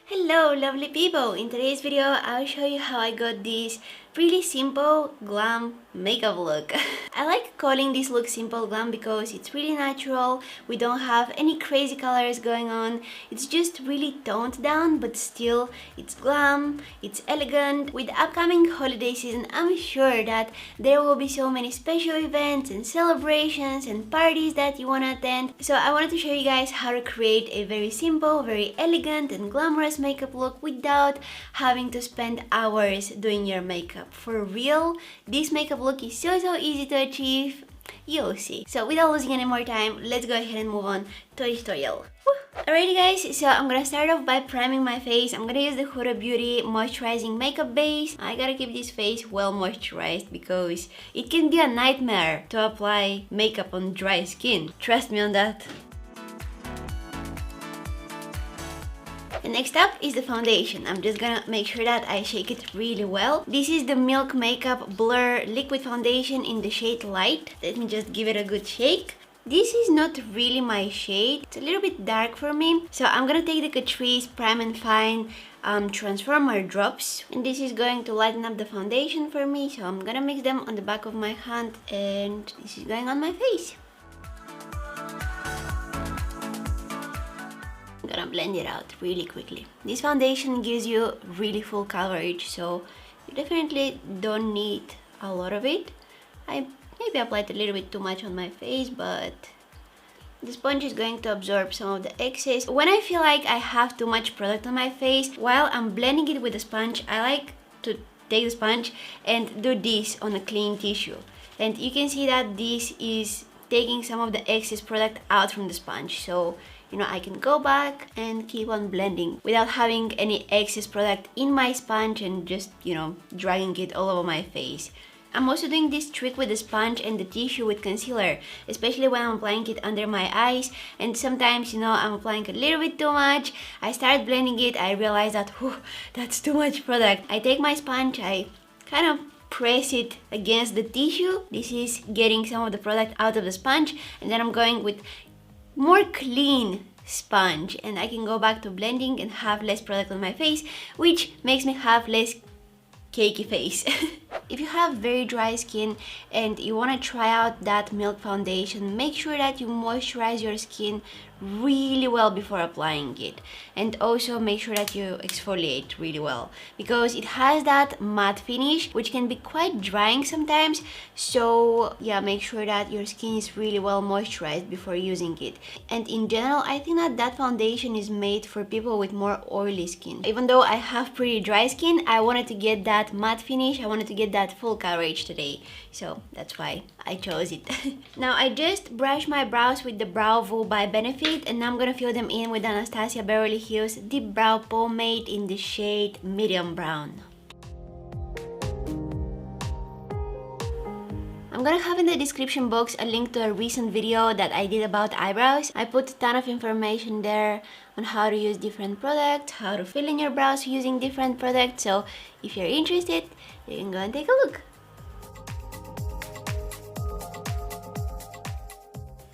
Hello lovely people! In today's video I'll show you how I got this really simple glam makeup look. I like calling this look simple glam because it's really natural, we don't have any crazy colors going on, it's just really toned down but still it's glam, it's elegant. With the upcoming holiday season I'm sure that there will be so many special events and celebrations and parties that you want to attend. So I wanted to show you guys how to create a very simple, very elegant and glamorous makeup look without having to spend hours doing your makeup. For real, this makeup look is so easy to achieve, you'll see. So without losing any more time, let's go ahead and move on to the tutorial. Alrighty guys, so I'm gonna start off by priming my face. I'm gonna use the Huda Beauty moisturizing makeup base. I gotta keep this face well moisturized because it can be a nightmare to apply makeup on dry skin. Trust me on that. And next up is the foundation. I'm just gonna make sure that I shake it really well. This is the Milk Makeup Blur Liquid Foundation in the shade Light. Let me just give it a good shake. This is not really my shade. It's a little bit dark for me. So I'm gonna take the Catrice Prime and Fine Transformer drops. And this is going to lighten up the foundation for me. So I'm gonna mix them on the back of my hand and this is going on my face. I'm gonna blend it out really quickly. This foundation gives you really full coverage, so you definitely don't need a lot of it. I maybe applied a little bit too much on my face, but the sponge is going to absorb some of the excess. When I feel like I have too much product on my face, while I'm blending it with the sponge, I like to take the sponge and do this on a clean tissue. And you can see that this is taking some of the excess product out from the sponge. So you know, I can go back and keep on blending without having any excess product in my sponge and just, you know, dragging it all over my face. I'm also doing this trick with the sponge and the tissue with concealer, especially when I'm applying it under my eyes. And sometimes, you know, I'm applying a little bit too much. I start blending it, I realize that, whew, that's too much product. I take my sponge, I kind of press it against the tissue. This is getting some of the product out of the sponge, and then I'm going with more clean sponge and I can go back to blending and have less product on my face, which makes me have less cakey face. If you have very dry skin and you want to try out that Milk foundation, make sure that you moisturize your skin really well before applying it, and also make sure that you exfoliate really well because it has that matte finish which can be quite drying sometimes. So yeah, make sure that your skin is really well moisturized before using it. And in general, I think that that foundation is made for people with more oily skin. Even though I have pretty dry skin, I wanted to get that matte finish, I wanted to get that full coverage today, so that's why I chose it. Now I just brushed my brows with the Brow Vo by Benefit, and now I'm gonna fill them in with Anastasia Beverly Hills Deep Brow Pomade in the shade Medium Brown. I'm gonna have in the description box a link to a recent video that I did about eyebrows. I put a ton of information there on how to use different products, how to fill in your brows using different products, so if you're interested, you can go and take a look.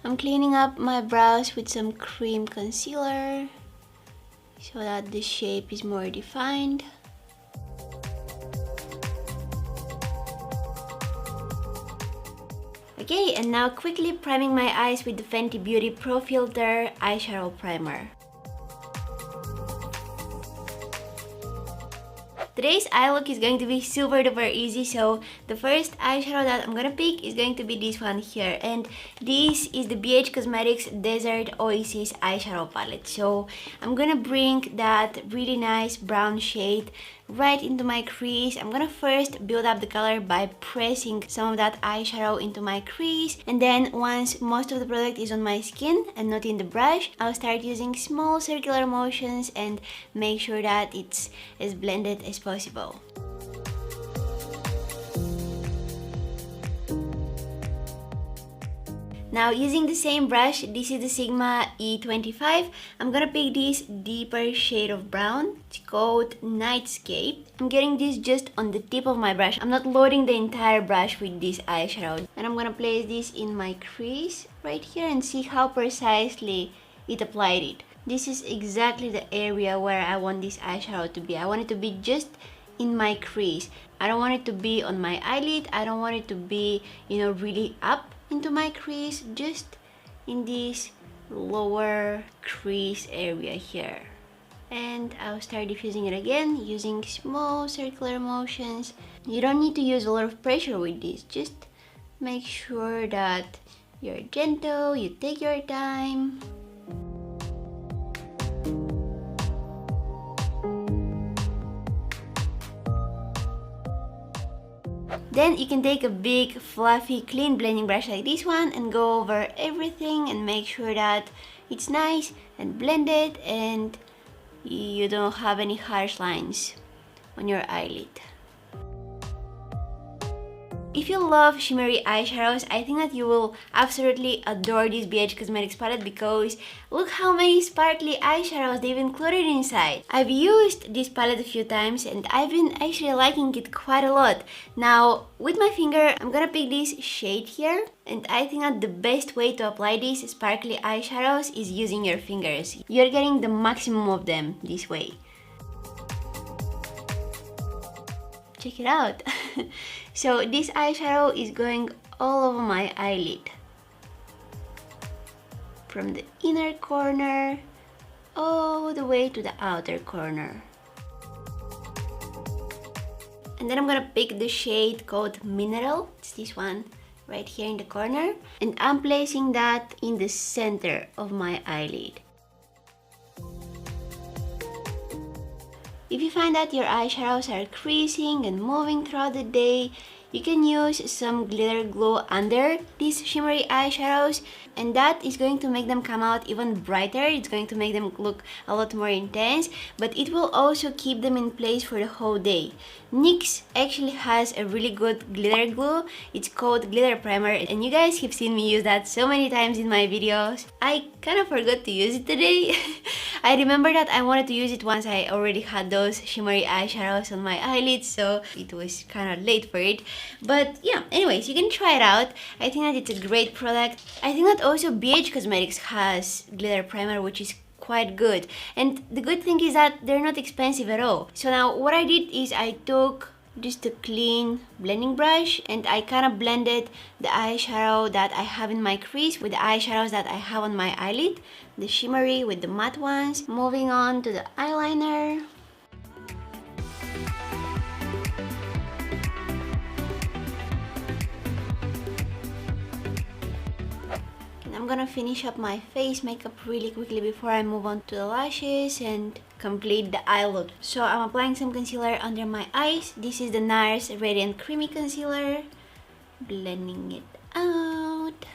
I'm cleaning up my brows with some cream concealer so that the shape is more defined. Okay, and now quickly priming my eyes with the Fenty Beauty Pro Filter Eyeshadow Primer. Today's eye look is going to be super duper easy, so the first eyeshadow that I'm gonna pick is going to be this one here, and this is the BH Cosmetics Desert Oasis eyeshadow palette. So I'm gonna bring that really nice brown shade right into my crease. I'm gonna first build up the color by pressing some of that eyeshadow into my crease, and then once most of the product is on my skin and not in the brush, I'll start using small circular motions and make sure that it's as blended as possible. Now using the same brush, this is the Sigma E25, I'm gonna pick this deeper shade of brown. It's called Nightscape. I'm getting this just on the tip of my brush. I'm not loading the entire brush with this eyeshadow. And I'm gonna place this in my crease right here and see how precisely it applied it. this is exactly the area where I want this eyeshadow to be. I want it to be just in my crease. I don't want it to be on my eyelid. I don't want it to be, you know, really up into my crease, just in this lower crease area here. And I'll start diffusing it again using small circular motions. You don't need to use a lot of pressure with this. Just make sure that you're gentle, you take your time. Then you can take a big, fluffy, clean blending brush like this one and go over everything and make sure that it's nice and blended and you don't have any harsh lines on your eyelid. If you love shimmery eyeshadows, I think that you will absolutely adore this BH Cosmetics palette because look how many sparkly eyeshadows they've included inside. I've used this palette a few times and I've been actually liking it quite a lot. Now, with my finger, I'm gonna pick this shade here, and I think that the best way to apply these sparkly eyeshadows is using your fingers. You're getting the maximum of them this way. Check it out. So this eyeshadow is going all over my eyelid, from the inner corner all the way to the outer corner. And then I'm gonna pick the shade called Mineral. It's this one right here in the corner, and I'm placing that in the center of my eyelid. If you find that your eyeshadows are creasing and moving throughout the day, you can use some glitter glue under these shimmery eyeshadows, and that is going to make them come out even brighter. It's going to make them look a lot more intense, but it will also keep them in place for the whole day. NYX actually has a really good glitter glue. It's called Glitter Primer, and you guys have seen me use that so many times in my videos. I kind of forgot to use it today. I remember that I wanted to use it once I already had those shimmery eyeshadows on my eyelids, so it was kind of late for it. But yeah, anyways, you can try it out. I think that it's a great product. I think that also BH Cosmetics has glitter primer, which is quite good. And the good thing is that they're not expensive at all. So now what I did is I took just a clean blending brush and I kind of blended the eyeshadow that I have in my crease with the eyeshadows that I have on my eyelid, the shimmery with the matte ones. Moving on to the eyeliner. I'm gonna finish up my face makeup really quickly before I move on to the lashes and complete the eye look. So I'm applying some concealer under my eyes. This is the NARS Radiant Creamy Concealer. Blending it out.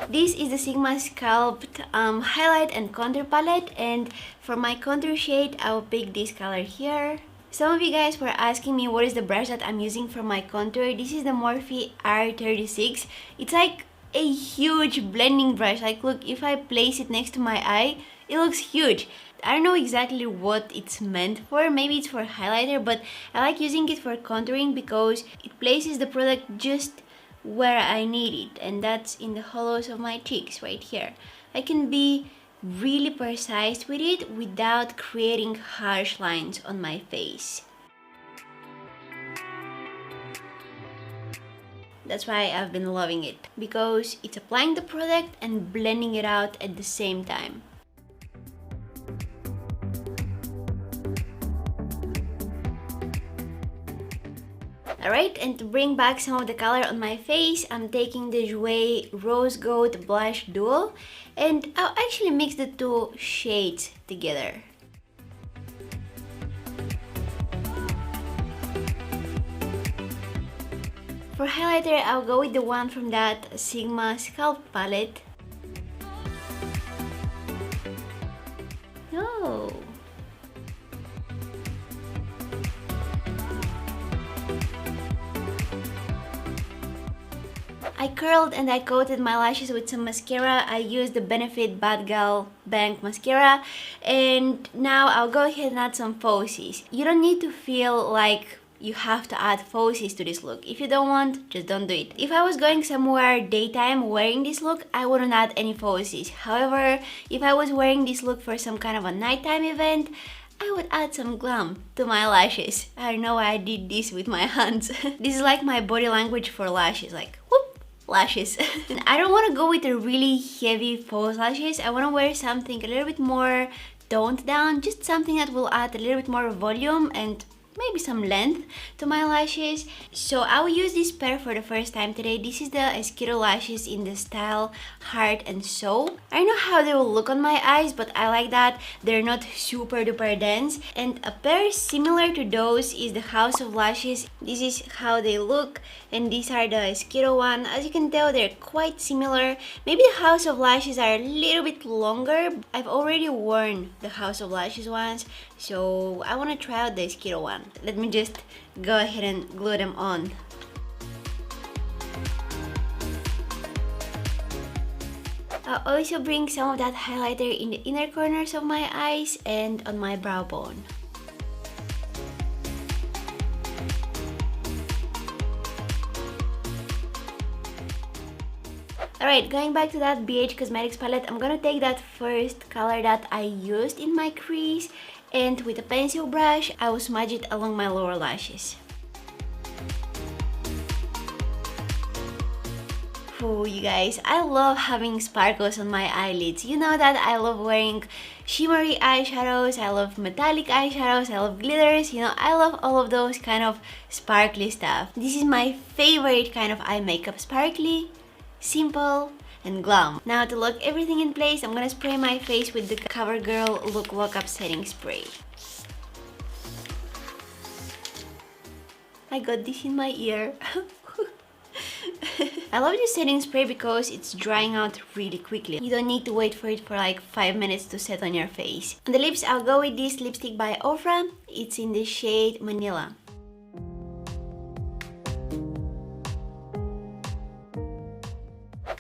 This is the Sigma Sculpt Highlight and Contour Palette, and for my contour shade, I'll pick this color here. Some of you guys were asking me what is the brush that I'm using for my contour. This is the Morphe R36. It's like a huge blending brush. Like, look, if I place it next to my eye, it looks huge. I don't know exactly what it's meant for. Maybe it's for highlighter, but I like using it for contouring because it places the product just where I need it, and that's in the hollows of my cheeks right here. I can be really precise with it without creating harsh lines on my face. That's why I've been loving it, because it's applying the product and blending it out at the same time. Alright, and to bring back some of the color on my face, I'm taking the Jouer Rose Gold Blush Duo, and I'll actually mix the two shades together. For highlighter, I'll go with the one from that Sigma Sculpt palette. Oh! I curled and I coated my lashes with some mascara. I used the Benefit Bad Gal Bank mascara, and now I'll go ahead and add some falsies. You don't need to feel like you have to add falsies to this look. If you don't want, just don't do it. If I was going somewhere daytime wearing this look, I wouldn't add any falsies. However, if I was wearing this look for some kind of a nighttime event, I would add some glam to my lashes. I don't know why I did this with my hands. This is like my body language for lashes, like whoop, lashes. I don't want to go with the really heavy false lashes. I want to wear something a little bit more toned down, just something that will add a little bit more volume and maybe some length to my lashes. So I will use this pair for the first time today. This is the Skittle lashes in the style Heart and Soul. I don't know how they will look on my eyes, but I like that they're not super duper dense. And a pair similar to those is the House of Lashes. This is how they look, and these are the Skittle one. As you can tell, they're quite similar. Maybe the House of Lashes are a little bit longer. I've already worn the House of Lashes ones, so I want to try out the Skittle one. Let me just go ahead and glue them on. I'll also bring some of that highlighter in the inner corners of my eyes and on my brow bone. Alright, going back to that BH Cosmetics palette, I'm gonna take that first color that I used in my crease, and with a pencil brush, I will smudge it along my lower lashes. Oh, you guys, I love having sparkles on my eyelids. You know that I love wearing shimmery eyeshadows, I love metallic eyeshadows, I love glitters, you know, I love all of those kind of sparkly stuff. This is my favorite kind of eye makeup, sparkly, simple, and glam. Now to lock everything in place, I'm gonna spray my face with the CoverGirl Look Lock-Up Setting Spray. I got this in my ear. I love this setting spray because it's drying out really quickly. You don't need to wait for it for like 5 minutes to set on your face. On the lips, I'll go with this lipstick by Ofra. It's in the shade Manila.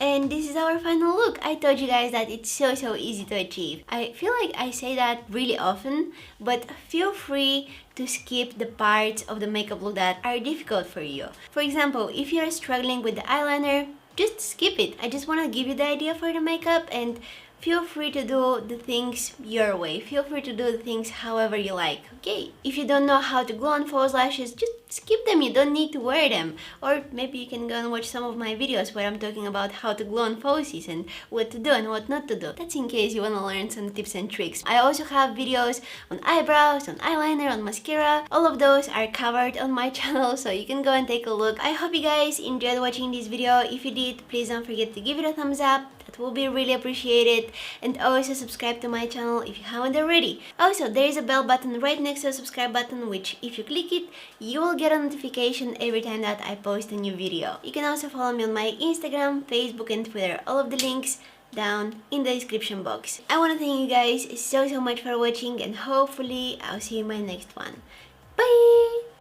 And this is our final look. I told you guys that it's so easy to achieve. I feel like I say that really often, but feel free to skip the parts of the makeup look that are difficult for you. For example, if you're struggling with the eyeliner, just skip it. I just want to give you the idea for the makeup, and feel free to do the things your way. Feel free to do the things however you like, okay? If you don't know how to glue on false lashes, just skip them. You don't need to wear them. Or maybe you can go and watch some of my videos where I'm talking about how to glue on falsies and what to do and what not to do. That's in case you want to learn some tips and tricks. I also have videos on eyebrows, on eyeliner, on mascara. All of those are covered on my channel, so you can go and take a look. I hope you guys enjoyed watching this video. If you did, please don't forget to give it a thumbs up. That will be really appreciated. And also subscribe to my channel if you haven't already. Also, there is a bell button right next to the subscribe button, which if you click it, you will get a notification every time that I post a new video. You can also follow me on my Instagram, Facebook and Twitter. All of the links down in the description box. I want to thank you guys so much for watching, and hopefully I'll see you in my next one. Bye!